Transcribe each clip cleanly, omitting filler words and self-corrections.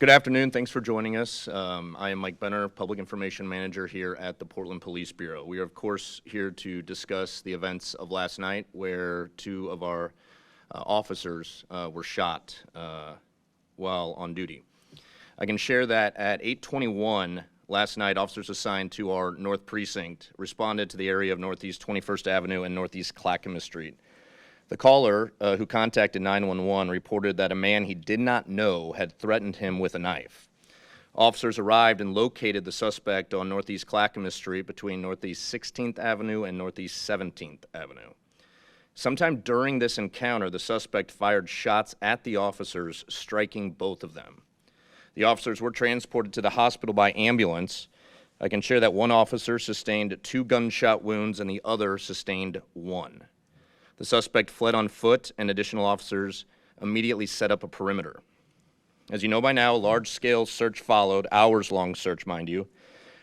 Good afternoon. Thanks for joining us. I am Mike Benner, Public Information Manager here at the Portland Police Bureau. We are, of course, here to discuss the events of last night where two of our officers were shot while on duty. I can share that at 8:21 last night, officers assigned to our North Precinct responded to the area of Northeast 21st Avenue and Northeast Clackamas Street. The caller, who contacted 911, reported that a man he did not know had threatened him with a knife. Officers arrived and located the suspect on Northeast Clackamas Street between Northeast 16th Avenue and Northeast 17th Avenue. Sometime during this encounter, the suspect fired shots at the officers, striking both of them. The officers were transported to the hospital by ambulance. I can share that one officer sustained 2 gunshot wounds and the other sustained 1. The suspect fled on foot, and additional officers immediately set up a perimeter. As you know by now, a large-scale search followed, hours-long search, mind you,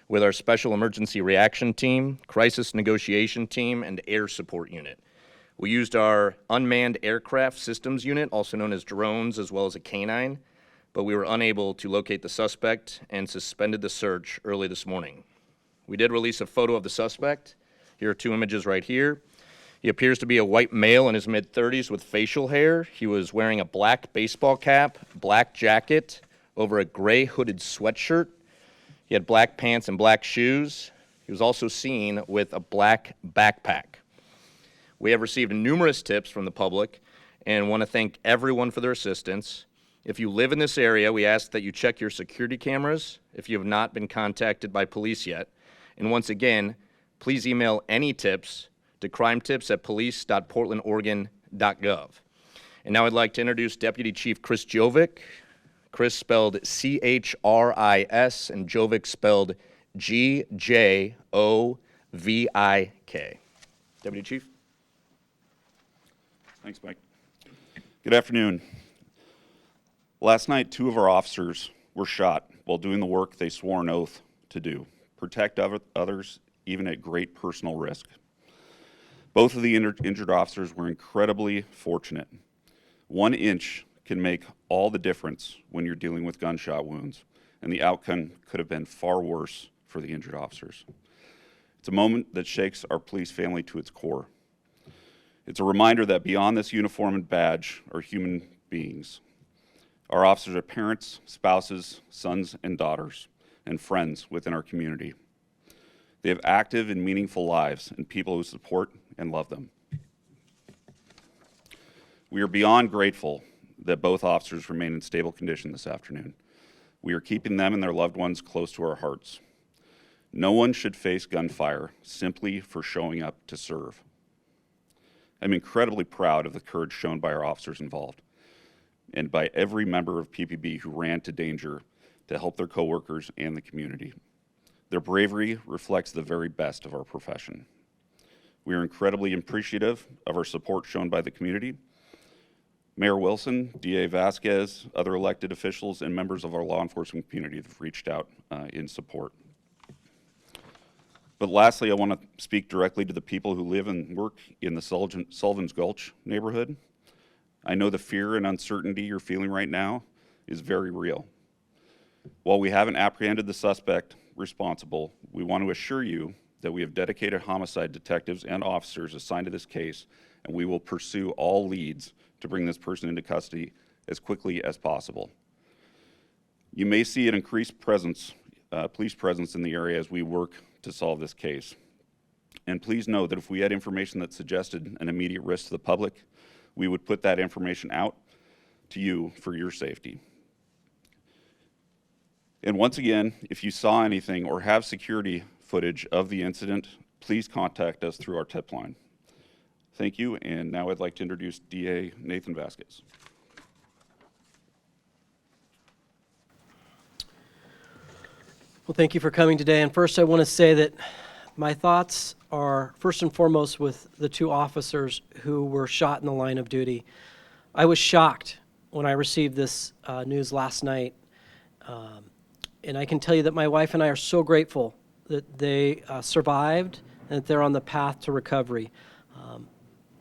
with our Special Emergency Reaction Team, Crisis Negotiation Team, and Air Support Unit. We used our Unmanned Aircraft Systems Unit, also known as drones, as well as a canine, but we were unable to locate the suspect and suspended the search early this morning. We did release a photo of the suspect. Here are 2 images right here. He appears to be a white male in his mid-30s with facial hair. He was wearing a black baseball cap, black jacket over a gray hooded sweatshirt. He had black pants and black shoes. He was also seen with a black backpack. We have received numerous tips from the public and want to thank everyone for their assistance. If you live in this area, we ask that you check your security cameras if you have not been contacted by police yet. And once again, please email any tips to crimetips@police.portlandoregon.gov. And now I'd like to introduce Deputy Chief Chris Jovic. Chris spelled C-H-R-I-S and Jovic spelled G-J-O-V-I-K. Deputy Chief. Thanks, Mike. Good afternoon. Last night, 2 of our officers were shot while doing the work they swore an oath to do, protect others even at great personal risk. Both of the injured officers were incredibly fortunate. 1 inch can make all the difference when you're dealing with gunshot wounds, and the outcome could have been far worse for the injured officers. It's a moment that shakes our police family to its core. It's a reminder that beyond this uniform and badge are human beings. Our officers are parents, spouses, sons and daughters, and friends within our community. They have active and meaningful lives and people who support and love them. We are beyond grateful that both officers remain in stable condition this afternoon. We are keeping them and their loved ones close to our hearts. No one should face gunfire simply for showing up to serve. I'm incredibly proud of the courage shown by our officers involved and by every member of PPB who ran to danger to help their coworkers and the community. Their bravery reflects the very best of our profession. We are incredibly appreciative of our support shown by the community. Mayor Wilson, DA Vasquez, other elected officials, and members of our law enforcement community have reached out in support. But lastly, I want to speak directly to the people who live and work in the Sullivan's Gulch neighborhood. I know the fear and uncertainty you're feeling right now is very real. While we haven't apprehended the suspect responsible, we want to assure you that we have dedicated homicide detectives and officers assigned to this case, and we will pursue all leads to bring this person into custody as quickly as possible. You may see an increased presence, police presence in the area as we work to solve this case. And please know that if we had information that suggested an immediate risk to the public, we would put that information out to you for your safety. And once again, if you saw anything or have security footage of the incident, please contact us through our tip line. Thank you, and now I'd like to introduce DA Nathan Vasquez. Well, thank you for coming today. And first, I want to say that my thoughts are first and foremost with the 2 officers who were shot in the line of duty. I was shocked when I received this news last night. And I can tell you that my wife and I are so grateful that they survived and that they're on the path to recovery.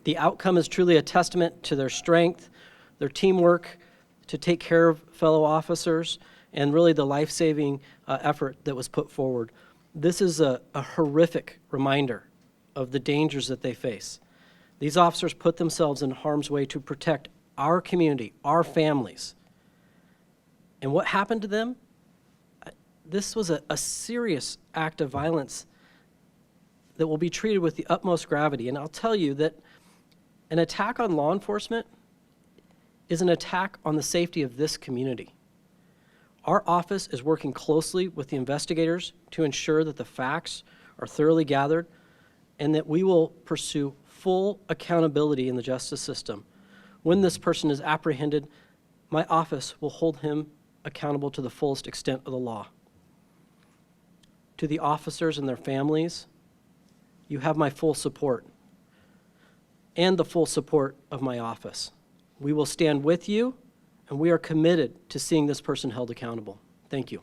The outcome is truly a testament to their strength, their teamwork to take care of fellow officers, and really the life-saving effort that was put forward. This is a horrific reminder of the dangers that they face. These officers put themselves in harm's way to protect our community, our families. And what happened to them? This was a serious act of violence that will be treated with the utmost gravity. And I'll tell you that an attack on law enforcement is an attack on the safety of this community. Our office is working closely with the investigators to ensure that the facts are thoroughly gathered and that we will pursue full accountability in the justice system. When this person is apprehended, my office will hold him accountable to the fullest extent of the law. To the officers and their families, you have my full support and the full support of my office. We will stand with you, and we are committed to seeing this person held accountable. Thank you.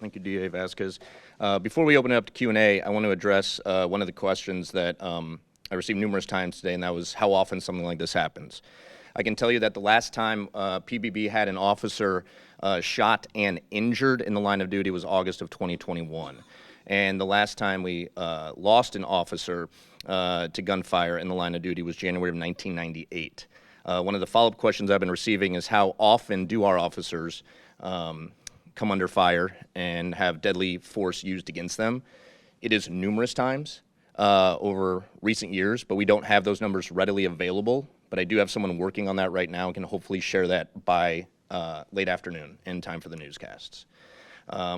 Thank you, DA Vasquez. Before we open it up to Q&A, I want to address one of the questions that I received numerous times today, and that was how often something like this happens. I can tell you that the last time PPB had an officer shot and injured in the line of duty was August of 2021. And the last time we lost an officer to gunfire in the line of duty was January of 1998. One of the follow-up questions I've been receiving is how often do our officers come under fire and have deadly force used against them? It is numerous times over recent years, but we don't have those numbers readily available. But I do have someone working on that right now and can hopefully share that by late afternoon in time for the newscasts.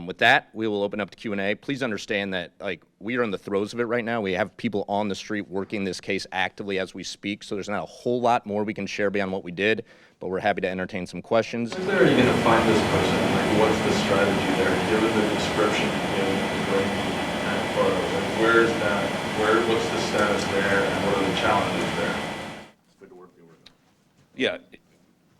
With that, we will open up to Q&A. Please understand that we are in the throes of it right now. We have people on the street working this case actively as we speak, so there's not a whole lot more we can share beyond what we did, but we're happy to entertain some questions. Where are you going to find this person? Like, what's the strategy there? Given the description you gave, the brain and photos, like, where is that? What's the status there, and what are the challenges there? Yeah,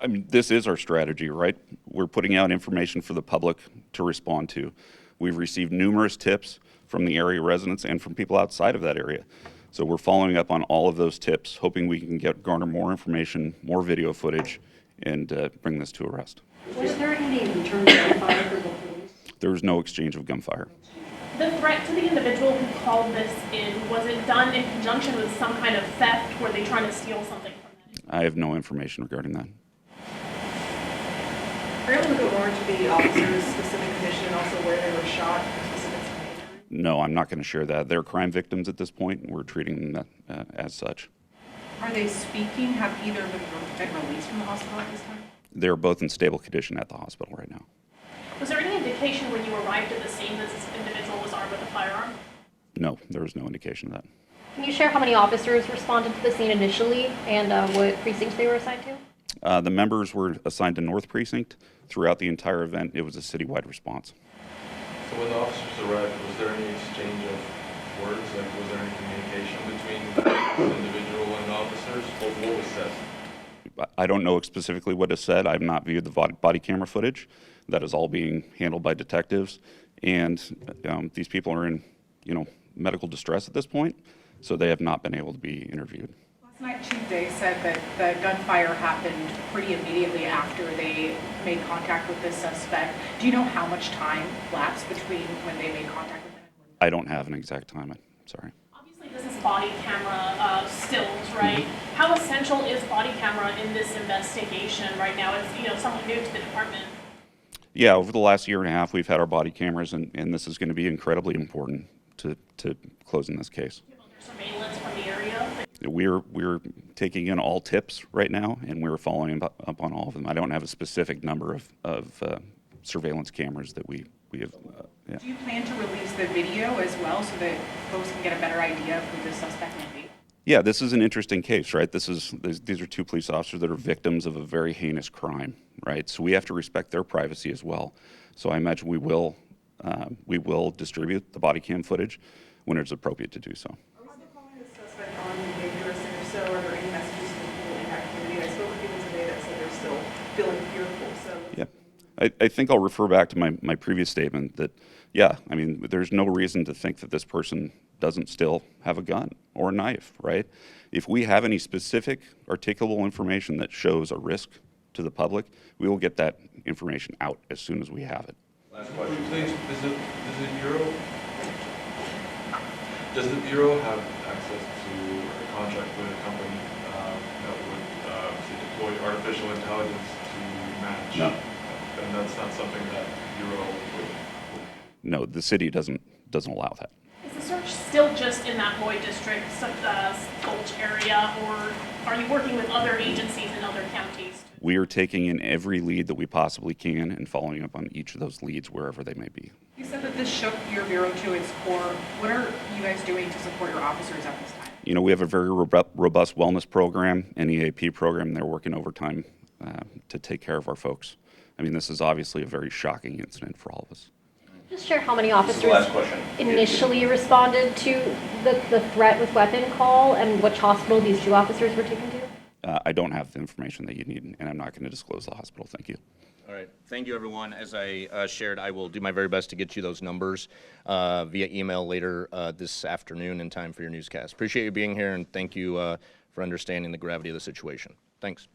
I mean, this is our strategy, right? We're putting out information for the public to respond to. We've received numerous tips from the area residents and from people outside of that area. So we're following up on all of those tips, hoping we can garner more information, more video footage, and bring this to arrest. Was there any return gunfire for the police? There was no exchange of gunfire. The threat to the individual who called this in, was it done in conjunction with some kind of theft? Were they trying to steal something from them? I have no information regarding that. Are you able to go more into the officer's specific condition and also where they were shot, specifics of the injury? No, I'm not going to share that. They're crime victims at this point, and we're treating them as such. Are they speaking? Have either of them been released from the hospital at this time? They're both in stable condition at the hospital right now. Was there any indication when you arrived at the scene that this individual was armed with a firearm? No, there was no indication of that. Can you share how many officers responded to the scene initially and what precincts they were assigned to? The members were assigned to North Precinct. Throughout the entire event, it was a citywide response. So when the officers arrived, was there any exchange of words? Like, was there any communication between the individual and the officers? What was said? I don't know specifically what is said. I have not viewed the body camera footage. That is all being handled by detectives. And these people are in, medical distress at this point, so they have not been able to be interviewed. Last night, Chief Day said that the gunfire happened pretty immediately after they made contact with this suspect. Do you know how much time lapsed between when they made contact with him? I don't have an exact time. I'm sorry. Obviously, this is body camera stills, right? Mm-hmm. How essential is body camera in this investigation right now? It's somewhat new to the department. Yeah, over the last year and a half, we've had our body cameras, and this is going to be incredibly important to closing this case. Surveillance from the area? We're taking in all tips right now, and we're following up on all of them. I don't have a specific number of surveillance cameras that we have. Yeah. Do you plan to release the video as well so that folks can get a better idea of who the suspect may be? Yeah, this is an interesting case, right? These are two police officers that are victims of a very heinous crime, right? So we have to respect their privacy as well. So I imagine we will distribute the body cam footage when it's appropriate to do so. Are we still calling the suspect armed and dangerous? And if so, are there any messages to the people in that community? I spoke with people today that said they're still feeling fearful. So yeah, I think I'll refer back to my previous statement that, yeah, I mean, there's no reason to think that this person doesn't still have a gun or a knife, right? If we have any specific articulable information that shows a risk to the public, we will get that information out as soon as we have it. Last question, please. Does the Bureau have access to or contract with a company that would say, deploy artificial intelligence to match? No. And that's not something that the Bureau would. No, the city doesn't allow that. Is the search still just in that Lloyd District, Gulch area, or are you working with other agencies in other counties? We are taking in every lead that we possibly can and following up on each of those leads wherever they may be. You said that this shook your bureau to its core. What are you guys doing to support your officers at this time? You know, we have a very robust wellness program, an EAP program. They're working overtime to take care of our folks. I mean, this is obviously a very shocking incident for all of us. Just share how many This is the officers last question. initially responded to the threat with weapon call and which hospital these 2 officers were taken to? I don't have the information that you need, and I'm not going to disclose the hospital. Thank you. All right. Thank you, everyone. As I shared, I will do my very best to get you those numbers via email later this afternoon in time for your newscast. Appreciate you being here, and thank you for understanding the gravity of the situation. Thanks.